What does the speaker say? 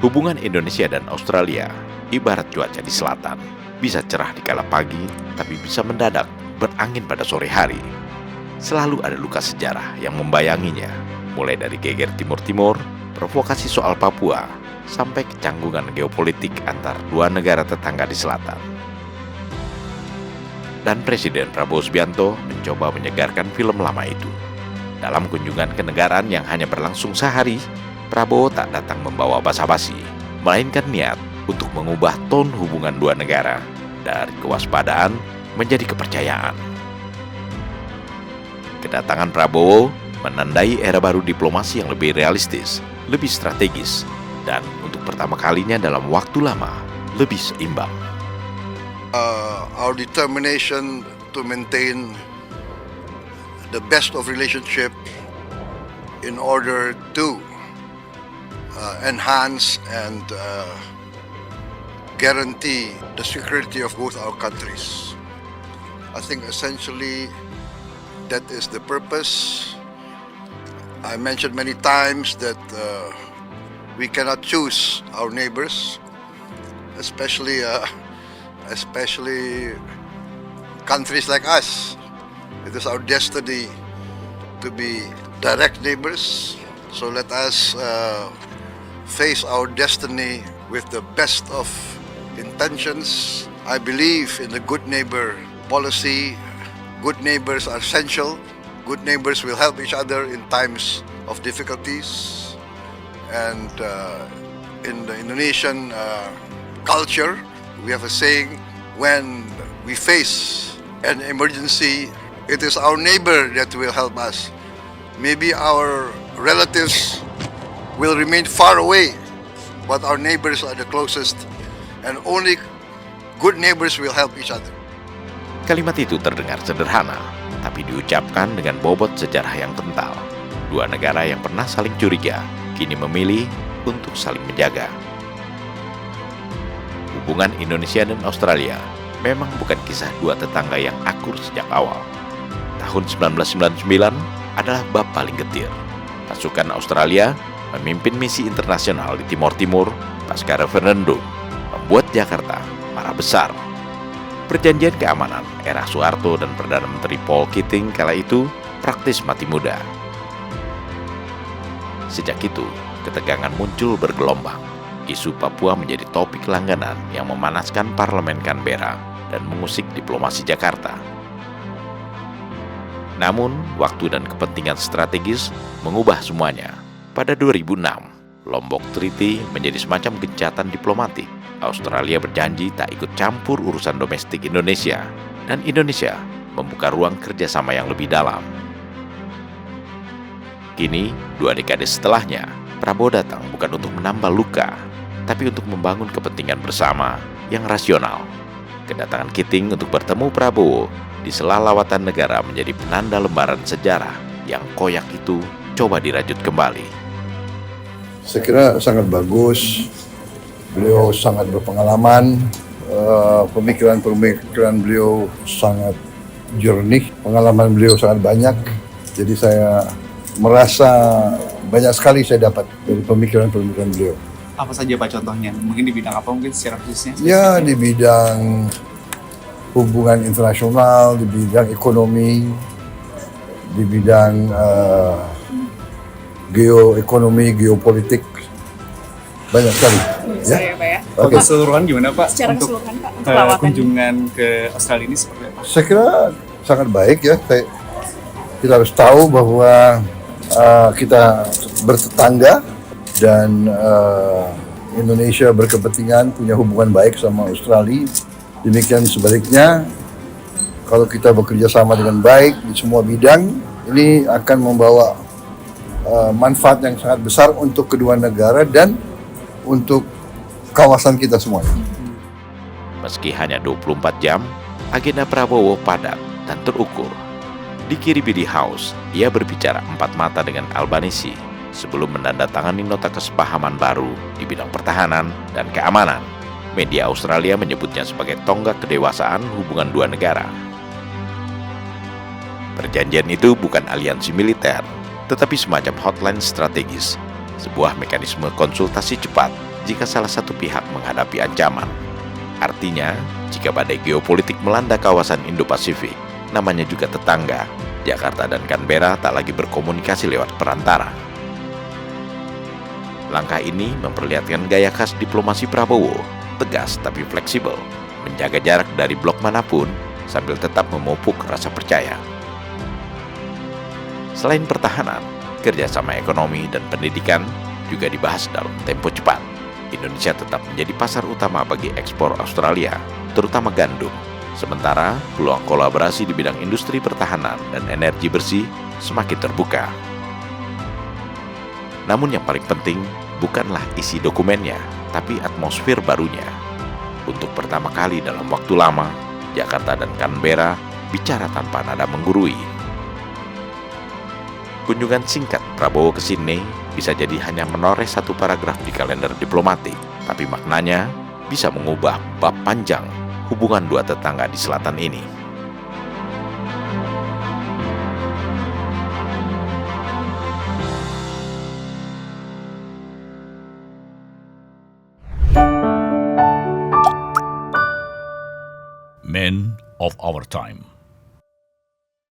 Hubungan Indonesia dan Australia ibarat cuaca di selatan. Bisa cerah di kala pagi, tapi bisa mendadak berangin pada sore hari. Selalu ada luka sejarah yang membayanginya, mulai dari geger Timur-Timur, provokasi soal Papua, sampai kecanggungan geopolitik antar dua negara tetangga di selatan. Dan Presiden Prabowo Subianto mencoba menyegarkan film lama itu. Dalam kunjungan kenegaraan yang hanya berlangsung sehari, Prabowo tak datang membawa basa-basi, melainkan niat untuk mengubah ton hubungan dua negara dari kewaspadaan menjadi kepercayaan. Kedatangan Prabowo menandai era baru diplomasi yang lebih realistis, lebih strategis, dan untuk pertama kalinya dalam waktu lama, lebih seimbang. Our determination to maintain the best of relationship in order to enhance and guarantee the security of both our countries. I think essentially that is the purpose. I mentioned many times that we cannot choose our neighbors, especially countries like us. It is our destiny to be direct neighbors. So let us face our destiny with the best of intentions. I believe in the good neighbor policy. Good neighbors are essential. Good neighbors will help each other in times of difficulties. And in the Indonesian culture, we have a saying, when we face an emergency, it is our neighbor that will help us. Maybe our relatives will remain far away, but our neighbors are the closest, and only good neighbors will help each other. Kalimat itu terdengar sederhana, tapi diucapkan dengan bobot sejarah yang kental. Dua negara yang pernah saling curiga, kini memilih untuk saling menjaga. Hubungan Indonesia dan Australia memang bukan kisah dua tetangga yang akur sejak awal. Tahun 1999 adalah bab paling getir. Pasukan Australia memimpin misi internasional di Timur-Timur pasca referendum, membuat Jakarta marah besar. Perjanjian keamanan era Soeharto dan Perdana Menteri Paul Keating kala itu praktis mati muda. Sejak itu, ketegangan muncul bergelombang. Isu Papua menjadi topik langganan yang memanaskan parlemen Canberra dan mengusik diplomasi Jakarta. Namun, waktu dan kepentingan strategis mengubah semuanya. Pada 2006, Lombok Treaty menjadi semacam gencatan diplomatik. Australia berjanji tak ikut campur urusan domestik Indonesia, dan Indonesia membuka ruang kerjasama yang lebih dalam. Kini, 2 dekade setelahnya, Prabowo datang bukan untuk menambah luka, tapi untuk membangun kepentingan bersama yang rasional. Kedatangan Keating untuk bertemu Prabowo di sela lawatan negara menjadi penanda lembaran sejarah yang koyak itu coba dirajut kembali. Saya kira sangat bagus. Beliau sangat berpengalaman, pemikiran beliau sangat jernih, pengalaman beliau sangat banyak. Jadi saya merasa banyak sekali saya dapat dari pemikiran beliau. Apa saja Pak contohnya? Mungkin di bidang apa mungkin secara khususnya? Ya, di bidang hubungan internasional, di bidang ekonomi, di bidang geoekonomi, geopolitik, banyak sekali. Ya, Pak ya. Oke. Keseluruhan gimana Pak? Secara untuk keseluruhan Pak, untuk lawatan kunjungan ke Australia ini seperti apa? Saya kira sangat baik ya. Kita harus tahu bahwa kita bertetangga dan Indonesia berkepentingan punya hubungan baik sama Australia. Demikian sebaliknya, kalau kita bekerja sama dengan baik di semua bidang, ini akan membawa manfaat yang sangat besar untuk kedua negara dan untuk kawasan kita semuanya. Meski hanya 24 jam, agenda Prabowo padat dan terukur. Di Kiribati House, ia berbicara 4 mata dengan Albanisi sebelum menandatangani nota kesepahaman baru di bidang pertahanan dan keamanan. Media Australia menyebutnya sebagai tonggak kedewasaan hubungan dua negara. Perjanjian itu bukan aliansi militer, tetapi semacam hotline strategis, sebuah mekanisme konsultasi cepat jika salah satu pihak menghadapi ancaman. Artinya, jika badai geopolitik melanda kawasan Indo-Pasifik, namanya juga tetangga, Jakarta dan Canberra tak lagi berkomunikasi lewat perantara. Langkah ini memperlihatkan gaya khas diplomasi Prabowo, tegas tapi fleksibel, menjaga jarak dari blok manapun sambil tetap memupuk rasa percaya. Selain pertahanan, kerjasama ekonomi dan pendidikan juga dibahas dalam tempo cepat. Indonesia tetap menjadi pasar utama bagi ekspor Australia, terutama gandum. Sementara, peluang kolaborasi di bidang industri pertahanan dan energi bersih semakin terbuka. Namun yang paling penting bukanlah isi dokumennya, tapi atmosfer barunya. Untuk pertama kali dalam waktu lama, Jakarta dan Canberra bicara tanpa nada menggurui. Kunjungan singkat Prabowo ke Sydney bisa jadi hanya menoreh satu paragraf di kalender diplomatik, tapi maknanya bisa mengubah bab panjang hubungan dua tetangga di selatan ini. Men of our time.